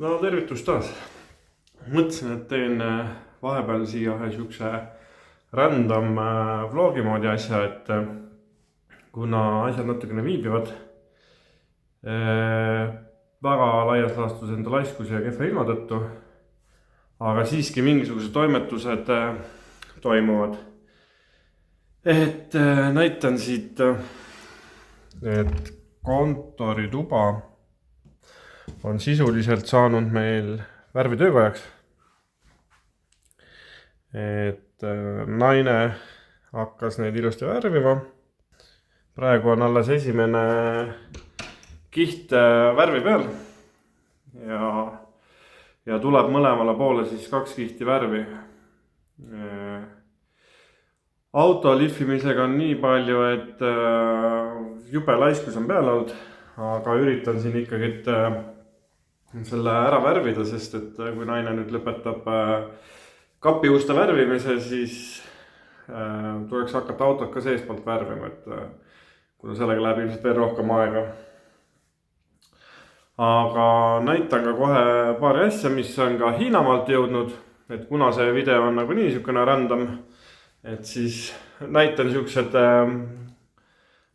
No tervitus taas. Mõtlesin, et teen vahepeal siia ühe siukse random vlogi moodi asja, et kuna asjad natukene viibivad väga laias laastus enda laiskuse ja kehva ilma tõttu, aga siiski mingisugused toimetused toimuvad. Et näitan siit, et kontorituba on sisuliselt saanud meil värvitöökojaks. Et naine hakkas neid ilusti värvima. Praegu on alles esimene kiht värvi peal ja tuleb mõlemale poole siis 2 kihti värvi. Auto lihvimisega on nii palju, et jube laiskus on peal olnud, aga üritan siin ikkagi selle ära värvida, sest et kui naine nüüd lõpetab kapiuste värvimise, siis tuleks hakata autot ka seespoolt värvima, et kuna sellega läheb ilmselt veel rohkem aega. Aga näitan ka kohe paari asja, mis on ka Hiinamaalt jõudnud, et kuna see video on nagu nii niisugune random, et siis näitan siuksed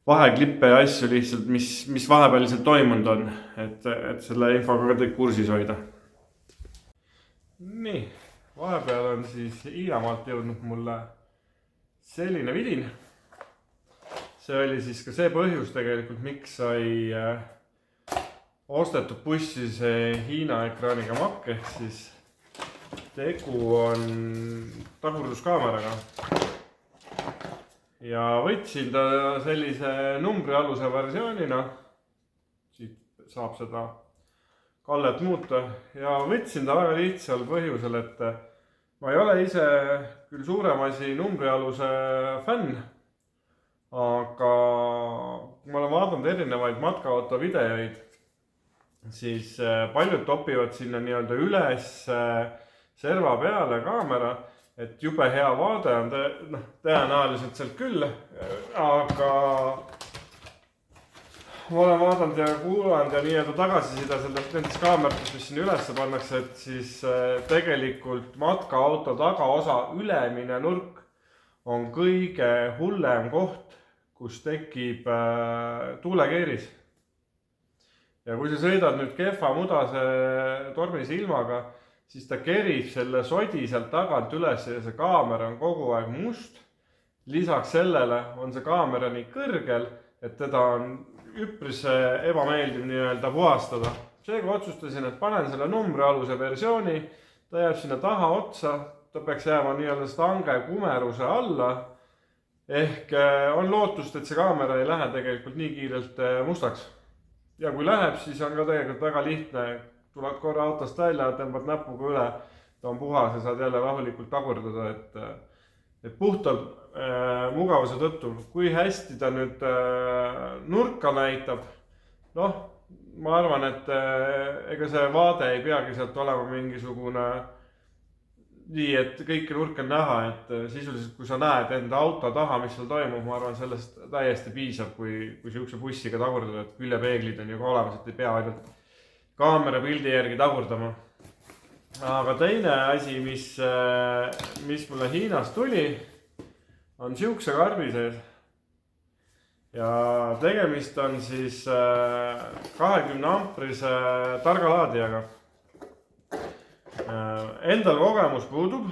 vaheklippe ja asju lihtsalt, mis vahepeal lihtsalt toimunud on, et selle infoga ka kõik kursis hoida. Nii, vahepeal on siis Hiinamaalt jõudnud mulle selline vidin. See oli siis ka see põhjus tegelikult, miks sai ostetud bussi see Hiina ekraaniga makk, ehk siis tegu on tagurduskaameraga. Ja võtsin ta sellise numbrialuse versioonina, siit saab seda kallet muuta, ja võtsin ta väga lihtsal põhjusel, et ma ei ole ise küll suurem asi numbrialuse fänn, aga kui ma olen vaadanud erinevaid matkaauto videoid, siis paljud topivad sinna nii-öelda üles serva peale kaamera, et jube hea vaade on tõenäoliselt sealt küll, aga ma olen vaadanud ja kuulanud ja nii-öelda tagasisida nendest kaameratest, mis siin üles pannakse, et siis tegelikult matkaauto tagaosa ülemine nurk on kõige hullem koht, kus tekib tuulekeeris. Ja kui sa sõidad nüüd kehva mudase tormise ilmaga, siis ta kerib selle sodi sealt tagant üles ja see kaamera on kogu aeg must. Lisaks sellele on see kaamera nii kõrgel, et teda on üpris ebameeldiv nii-öelda puhastada. Seega otsustasin, et panen selle numbrialuse versiooni, ta jääb sinna taha otsa, ta peaks jääma nii-öelda stange kumeruse alla. Ehk on lootust, et see kaamera ei lähe tegelikult nii kiirelt mustaks. Ja kui läheb, siis on ka tegelikult väga lihtne. Tuled korra autost välja, tõmbad näpuga üle, ta on puhas ja saad jälle rahulikult tagurdada, et puhtalt mugavuse tõttu. Kui hästi ta nüüd nurka näitab, ma arvan, et ega see vaade ei peagi sealt olema mingisugune nii, et kõiki nurke on näha, et sisuliselt kui sa näed enda auto taha, mis seal toimub, ma arvan, sellest täiesti piisab, kui siukse bussiga tagurdada, et küljepeeglid on ju ka olemas, et ei pea ainult kaamera pildi järgi tagurdama. Aga teine asi, mis mulle Hiinast tuli, on siukse karbi sees. Ja tegemist on siis 20 amprise targa laadijaga. Endal kogemus puudub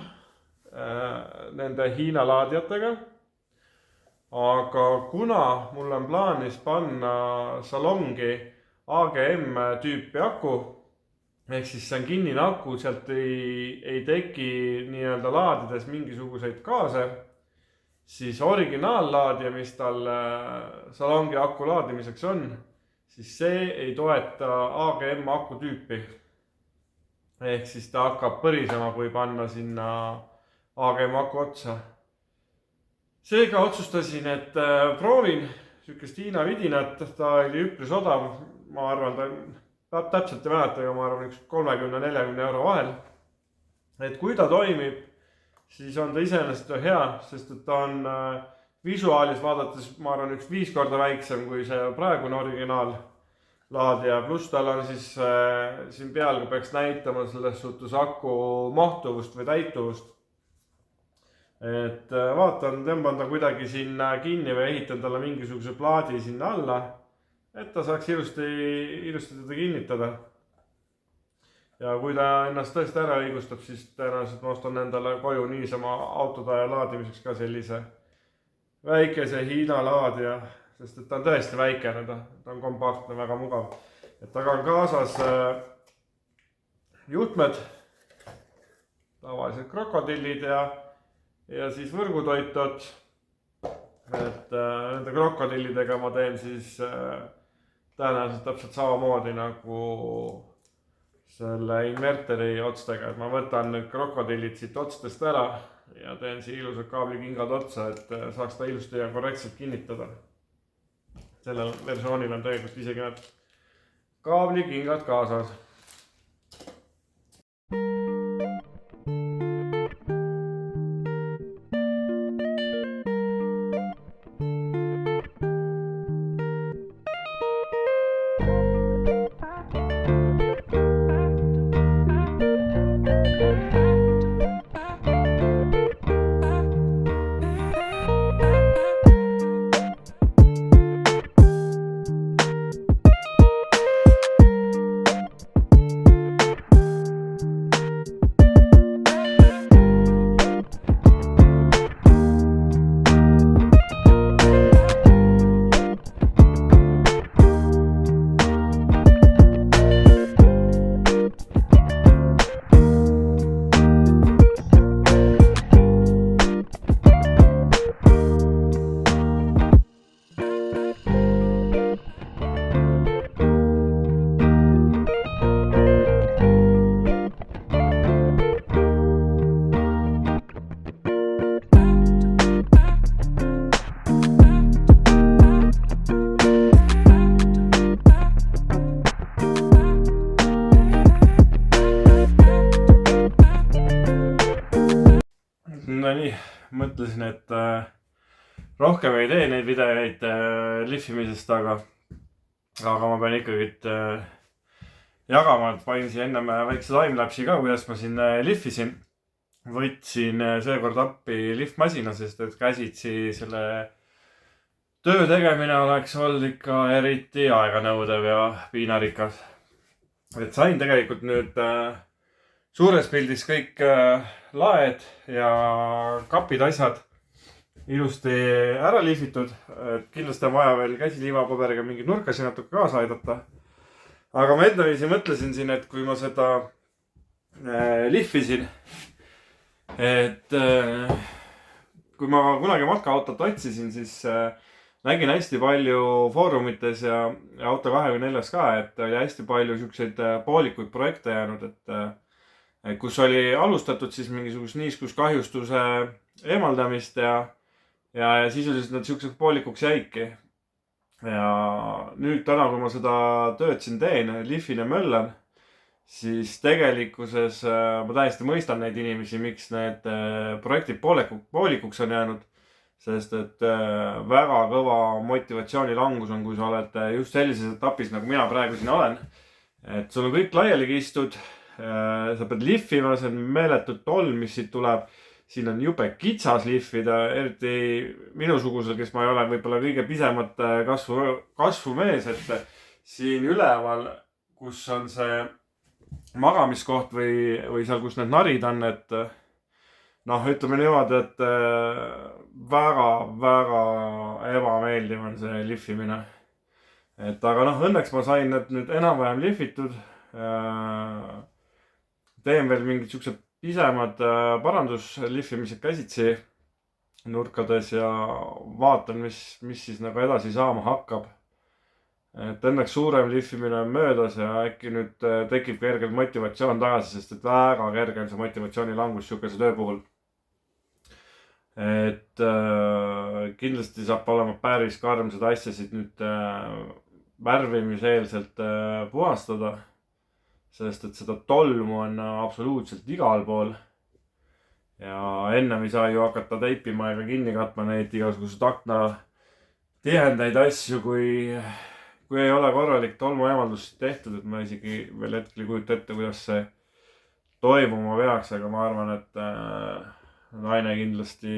nende Hiina laadijatega. Aga kuna mul on plaanis panna salongi AGM tüüpi aku, ehk siis see on kinnine aku, sealt ei teki nii-öelda laadides mingisuguseid gaase, siis originaallaadija, mis tal salongi aku laadimiseks on, siis see ei toeta AGM aku tüüpi. Ehk siis ta hakkab põrisema, kui panna sinna AGM aku otsa. Seega otsustasin, et proovin sükest Hiina vidinat, ta oli üpris odav. Ma arvan, ta täpselt ei mäleta, aga ma arvan, 30–40 euro vahel. Et kui ta toimib, siis on ta iseenesest hea, sest et ta on visuaalis vaadates, ma arvan, 5 korda väiksem kui see praegune originaal. laadija, pluss tal on siis siin peal peaks näitama selles suhtes aku mahtuvust või täituvust. Et vaatan, tõmban ta kuidagi sinna kinni või ehitan talle mingisuguse plaadi sinna alla, et ta saaks ilusti teda kinnitada. Ja kui ta ennast tõesti ära õigustab, siis tõenäoliselt ma ostan endale koju niisama autotaja laadimiseks ka sellise väikese Hiina laadija, sest et ta on tõesti väikene, ta on kompaktne, väga mugav. Et taga on kaasas juhtmed, tavalised krokodillid ja siis võrgutoitud. Et nende krokodillidega ma teen siis tõenäoliselt täpselt samamoodi nagu selle inverteri otstega, et ma võtan need krokodillid siit otstest ära ja teen siia ilusad kaablikingad otsa, et saaks ta ilusti ja korrektselt kinnitada. Sellel versioonil on tegelikult isegi need kaablikingad kaasas. No nii, mõtlesin, et rohkem ei tee neid videoid lihvimisest, aga ma pean ikkagi jagama, et panin siia ennem väikse timelapsi ka, kuidas ma siin lihvisin. Võtsin seekord appi lihvmasina, sest et käsitsi selle töö tegemine oleks olnud ikka eriti aeganõudev ja piinarikas. Et sain tegelikult nüüd suures pildis kõik laed ja kapid, asjad ilusti ära lihvitud. Kindlasti on vaja veel käsiliivapaberiga mingi nurkasi natuke kaasa aidata. Aga ma endaviisi mõtlesin siin, et kui ma seda lihvisin, et kui ma kunagi matkaautot otsisin, siis nägin hästi palju foorumites ja Auto24 ka, et oli hästi palju siukseid poolikuid projekte jäänud, et kus oli alustatud siis mingisugust niiskuskahjustuse eemaldamist ja sisuliselt nad siukseks poolikuks jäidki. Ja nüüd täna, kui ma seda tööd siin teen, lihvin ja möllan, siis tegelikkuses ma täiesti mõistan neid inimesi, miks need projektid poolikuks on jäänud. Sest et väga kõva motivatsioonilangus on, kui sa oled just sellises etapis, nagu mina praegu siin olen. Et sul on kõik laiali kistud. Sa pead lihvima, see on meeletut tolm, mis siit tuleb. Siin on jube kitsas lihvida, eriti minusugusel, kes ma ei ole võib-olla kõige pisemat kasvu mees, et siin üleval, kus on see magamiskoht või seal, kus need narid on, et noh, ütleme niimoodi, et väga ebameeldiv on see lihvimine. Et aga noh, õnneks ma sain need nüüd enam-vähem lihvitud. Teen veel mingid siuksed pisemad paranduslihvimised käsitsi nurkades ja vaatan, mis siis nagu edasi saama hakkab. Et õnneks suurem lihvimine on möödas ja äkki nüüd tekib kergelt motivatsioon tagasi, sest et väga kerge on see motivatsioonilangus siukese töö puhul. Et kindlasti saab olema päris karm seda asjasid nüüd värvimiseelselt puhastada. Sest et seda tolmu on absoluutselt igal pool. Ja ennem ei saa ju hakata teipima ega kinni katma neid igasugused akna tihendaid asju, kui kui ei ole korralik tolmueemaldus tehtud, et ma isegi veel hetkel ei kujuta ette, kuidas see toimuma peaks, aga ma arvan, et naine kindlasti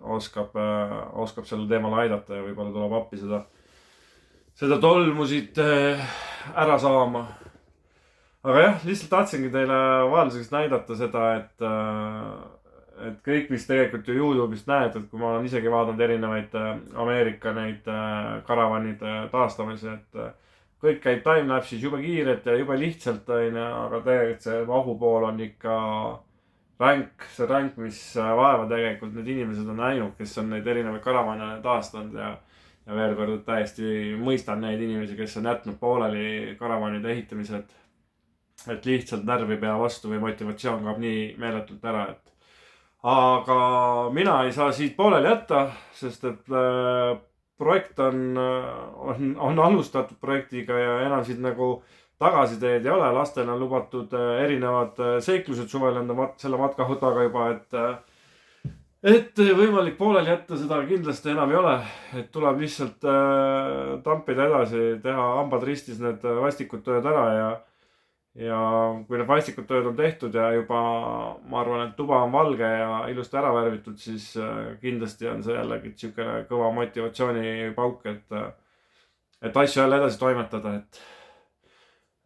oskab sellel teemal aidata ja võib-olla tuleb appi seda tolmu siit ära saama. Aga jah, lihtsalt tahtsingi teile vahelduseks näidata seda, et kõik, mis tegelikult ju YouTube'ist näed, et kui ma olen isegi vaadanud erinevaid Ameerika neid karavanide taastamisi, et kõik käib timelapse'is jube kiiret ja jube lihtsalt, aga tegelikult see vahupool on ikka see ränk, mis vaeva tegelikult need inimesed on näinud, kes on neid erinevaid karavane taastanud ja veel kord täiesti mõistan neid inimesi, kes on jätnud pooleli karavanide ehitamised, et lihtsalt närv ei pea vastu või motivatsioon kaob nii meeletult ära, aga mina ei saa siit pooleli jätta, sest et projekt on alustatud projektiga ja enam siit nagu tagasiteed ei ole. Lastele on lubatud erinevad seiklused suvel selle matkahotaga juba, et võimalik pooleli jätta seda kindlasti enam ei ole. Et tuleb lihtsalt tampida edasi, teha hambad ristis need vastikud tööd ära ja kui need vastikud tööd on tehtud ja juba ma arvan, et tuba on valge ja ilusti ära värvitud, siis kindlasti on see jällegi tsükene kõva motivatsioonipauk, et asju jälle edasi toimetada,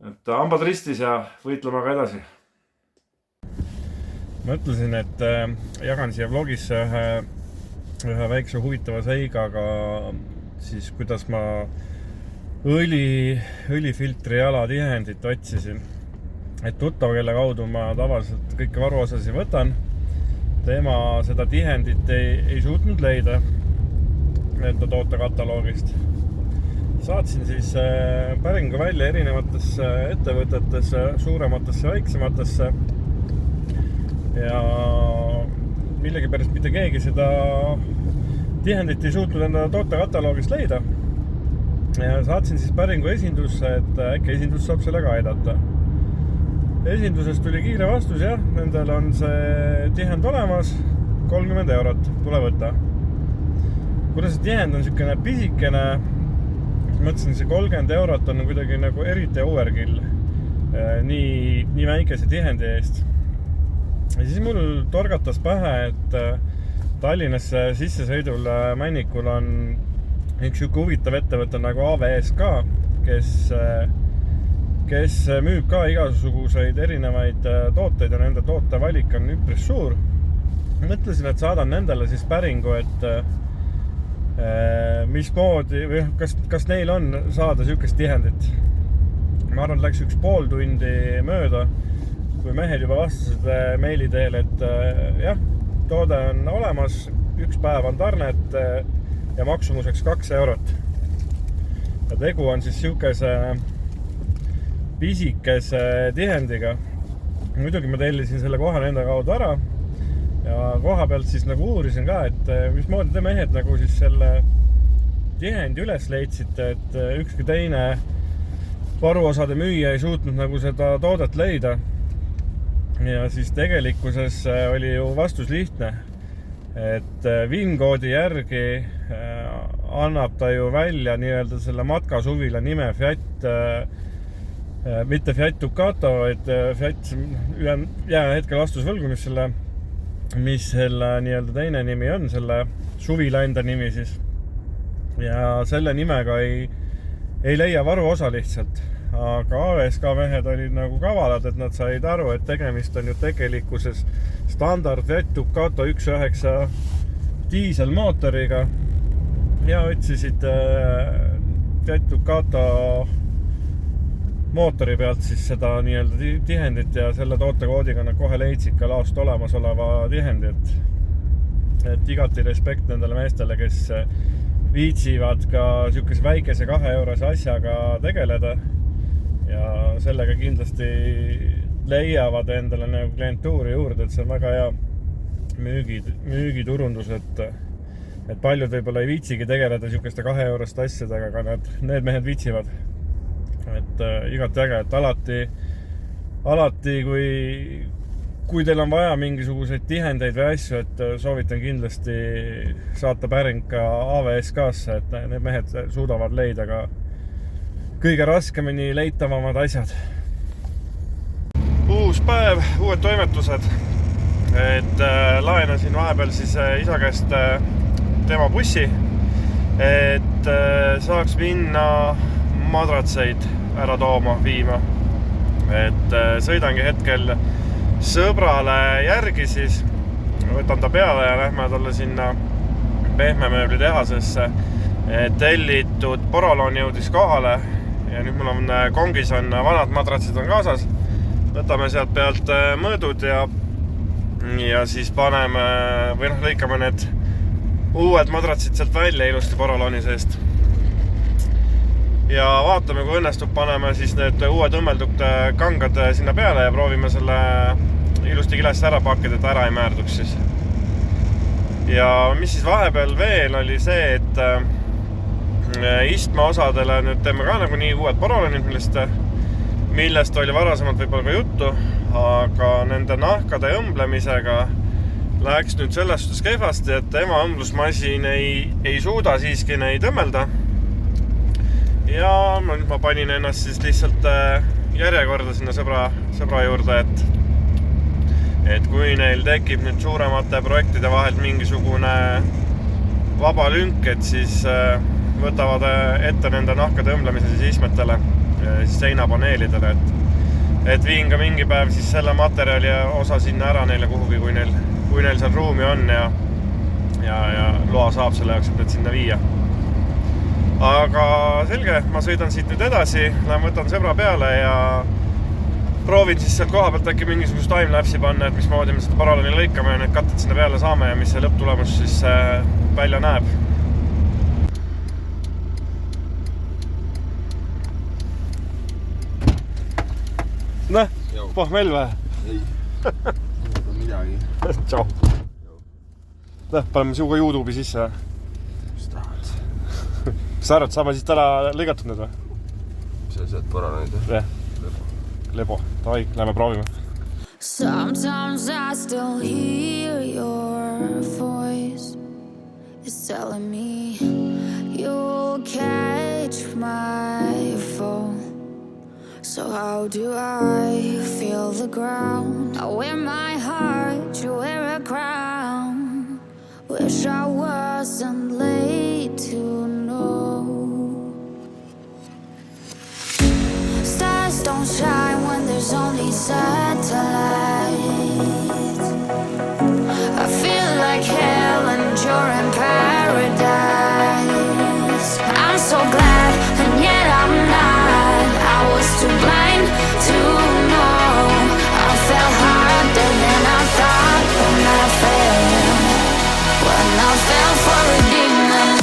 et hambad ristis ja võitleme aga edasi. Mõtlesin, et jagan siia vlogisse ühe väikse huvitava seigaga siis kuidas ma õlifiltri jalatihendit otsisin. Et tuttav, kelle kaudu ma tavaliselt kõiki varuosasid võtan, tema seda tihendit ei suutnud leida enda tootekataloogist. Saatsin siis päringu välja erinevatesse ettevõtetesse, suurematesse, väiksematesse ja millegipärast mitte keegi seda tihendit ei suutnud enda tootekataloogist leida. Ja saatsin siis päringu esindusse, et äkki esindus saab sellega aidata. Esindusest tuli kiire vastus, jah, nendel on see tihend olemas, 30 €, tule võtta. Kuna see tihend on niisugune pisikene, siis mõtlesin, see 30 € on kuidagi nagu eriti overkill nii väikese tihendi eest. Ja siis mul torgatas pähe, et Tallinnasse sissesõidul Männikul on üks huvitav ettevõte nagu AVSK, kes müüb ka igasuguseid erinevaid tooteid ja nende tootevalik on üpris suur. Mõtlesin, et saadan nendele siis päringu, et mismoodi või kas neil on saada niisugust tihendit. Ma arvan, et läks 1,5 tundi mööda, kui mehed juba vastasid meili teel, et jah, toode on olemas, 1 päev on tarnet ja maksumuseks 2 €. Ja tegu on siis niisuguse pisikese tihendiga. Muidugi ma tellisin selle koha nende kaudu ära ja koha pealt siis nagu uurisin ka, et mismoodi te mehed nagu siis selle tihendi üles leidsite, et ükski teine varuosade müüja ei suutnud nagu seda toodet leida. Ja siis tegelikkuses oli ju vastus lihtne, et VIN-koodi järgi annab ta ju välja nii-öelda selle matkasuvila nime mitte Fiat Ducato, vaid Fiat, jään hetkel vastus võlgu, mis selle nii-öelda teine nimi on, selle suvila enda nimi siis. Ja selle nimega ei leia varuosa lihtsalt. Aga AVSK mehed olid nagu kavalad, et nad said aru, et tegemist on ju tegelikkuses standard Fiat Ducato 1.9 diiselmootoriga ja otsisid Fiat Ducato mootori pealt siis seda nii-öelda tihendit ja selle tootekoodiga nad kohe leidsid ka laost olemasoleva tihendit. Et igati respekt nendele meestele, kes viitsivad ka niisuguse väikese 2 eurose asjaga tegeleda ja sellega kindlasti leiavad endale nagu klientuuri juurde, et see on väga hea müügiturundus, et paljud võib-olla ei viitsigi tegeleda niisuguste 2 euroste asjadega, aga need mehed viitsivad. Et igati äge, et alati kui teil on vaja mingisuguseid tihendeid või asju, et soovitan kindlasti saata päring ka AVSK-sse, et need mehed suudavad leida ka kõige raskemini leitavamad asjad. Uus päev, uued toimetused. Et laenasin vahepeal siis isa käest tema bussi, et saaks minna madratseid ära tooma, viima. Et sõidangi hetkel sõbrale järgi siis, võtan ta peale ja lähme talle sinna pehmemööbli tehasesse. Tellitud poroloon jõudis kohale ja nüüd mul on kongis on vanad madratsid on kaasas. Võtame sealt pealt mõõdud ja siis paneme või lõikame need uued madratsid sealt välja ilusti porolooni seest. Ja vaatame, kui õnnestub, paneme siis need uued õmmeldud kangad sinna peale ja proovime selle ilusti kilesse ära pakkida, et ära ei määrduks siis. Ja mis siis vahepeal veel oli see, et istme osadele nüüd teeme ka nagu nii uued poroloonid, millest oli varasemalt võib-olla ka juttu, aga nende nahkade õmblemisega läks nüüd selles suhtes kehvasti, et ema õmblusmasin ei suuda siiski neid õmmelda. Ja nüüd ma panin ennast siis lihtsalt järjekorda sinna sõbra juurde, et kui neil tekib nüüd suuremate projektide vahelt mingisugune vaba lünk, et siis võtavad ette nende nahkade õmblemise siis istmetele, siis seinapaneelidele, et viin ka mingi päev siis selle materjali osa sinna ära neile kuhugi, kui neil seal ruumi on ja loa saab selle jaoks, et need sinna viia. Aga selge, ma sõidan siit nüüd edasi, lähen võtan sõbra peale ja proovin siis sealt koha pealt äkki mingisugust timelapsi panna, et mismoodi me seda porolooni lõikame ja need katted sinna peale saame ja mis see lõpptulemus siis välja näeb. Näh, pohmell või? Ei, midagi. Tšau. Näh, paneme sinuga YouTube'i sisse. Mis tahad? Kas sa arvad, saame siit ära lõigatud nüüd või? Mis sa sealt poroloonid või? Jah. Lebo. Davai, lähme proovime. Sometimes I still hear your voice. It's telling me you'll catch my fall. So how do I feel the ground? I wear my heart, you wear a crown. Wish I wasn't late to know. Stars don't shine when there's only satellites. I feel like hell and you're in paradise. I'm so glad and yet I'm not. I was too blind to know. I fell harder than I thought when I fell for a demon.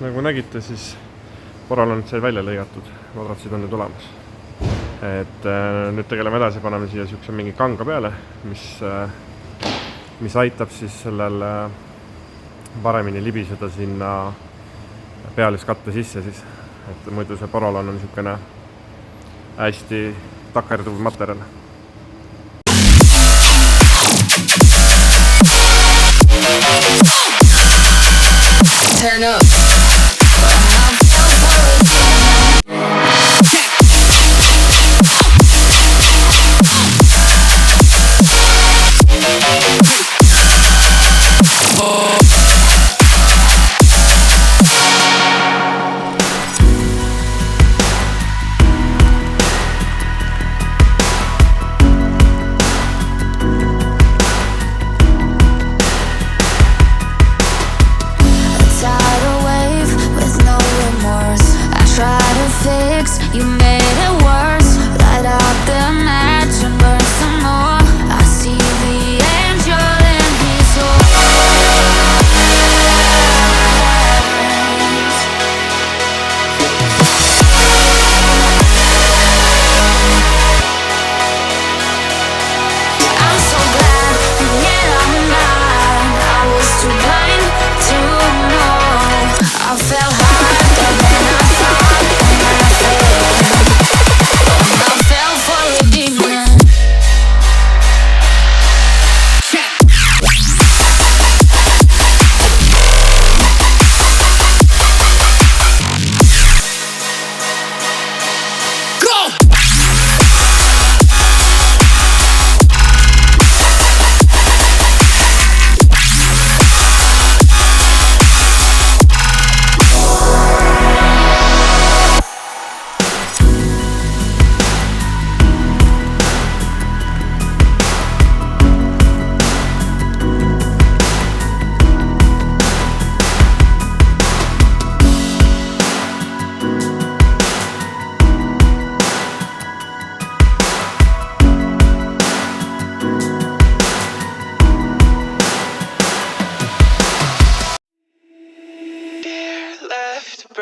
Nagu nägite, siis poroloonid sai välja lõigatud, madratsid on nüüd olemas. Et nüüd tegeleme edasi, paneme siia siukse mingi kanga peale, mis aitab siis sellel paremini libiseda sinna pealiskatte sisse siis. Et muidu see poroloon on siukene hästi takerduv materjal. Turn up.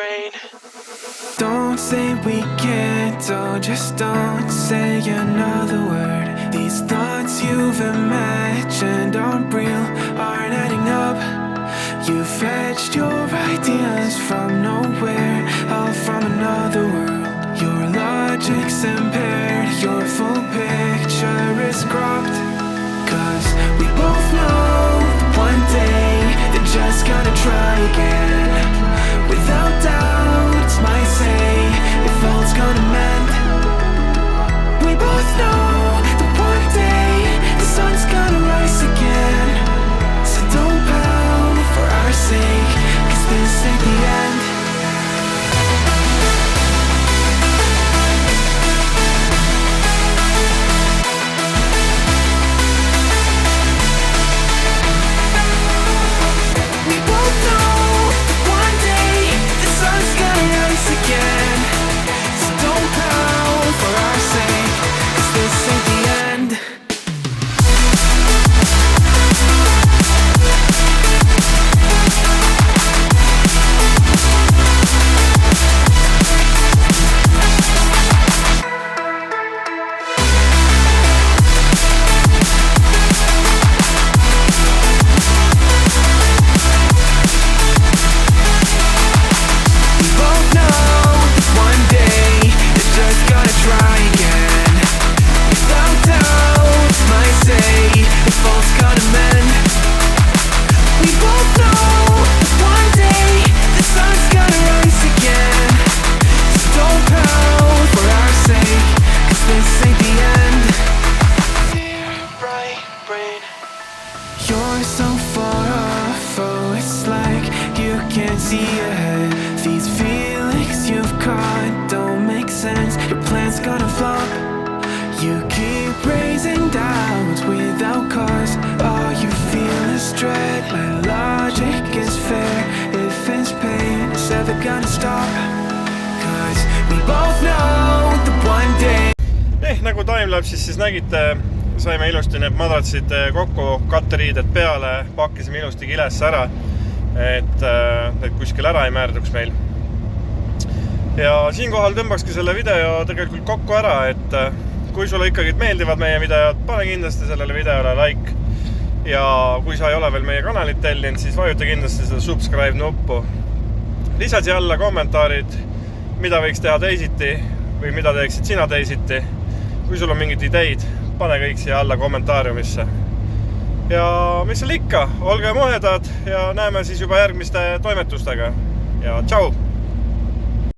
brain. Don't say we can't, oh, just don't say another word. These thoughts you've imagined aren't real, aren't adding up. You fetched your ideas from nowhere, all from another world. Your logic's impaired, your full picture is cropped. Cause we both know that one day they're just gonna try again. Without doubt, it's my say if all's gonna mend. We both know that one day the sun's gonna rise again. So don't pout for our sake, cause this ain't the end. We both know that one day the sun's gonna rise again. So don't pout for our sake, cause this ain't the end. We both know that one day they're just gonna try again. Without doubt, it's my say if all's gonna mend. We both know that one day the sun's gonna rise again. So don't pout for our sake, cause this ain't the end. Dear right brain, you're so far off, oh it's like you can't see ahead. These feelings you've caught don't make sense, your plan's gonna flop. You keep raising doubts without cause, all you feel is dread. My logic is fair, if it's pain, it's ever gonna stop. Cause we both know that one day. Nagu timelapse'is siis nägite, saime ilusti need madratsid kokku, katteriided peale, pakkisime ilusti kilesse ära, et kuskil ära ei määrduks meil. Ja siinkohal tõmbakski selle video tegelikult kokku ära, et kui sulle ikkagi meeldivad meie videod, pane kindlasti sellele videole like. Ja kui sa ei ole veel meie kanalit tellinud, siis vajuta kindlasti seda subscribe nuppu. Lisa siia alla kommentaarid, mida võiks teha teisiti või mida teeksid sina teisiti. Kui sul on mingid ideid, pane kõik siia alla kommentaariumisse. Ja mis seal ikka, olge muhedad ja näeme siis juba järgmiste toimetustega. Ja tšau!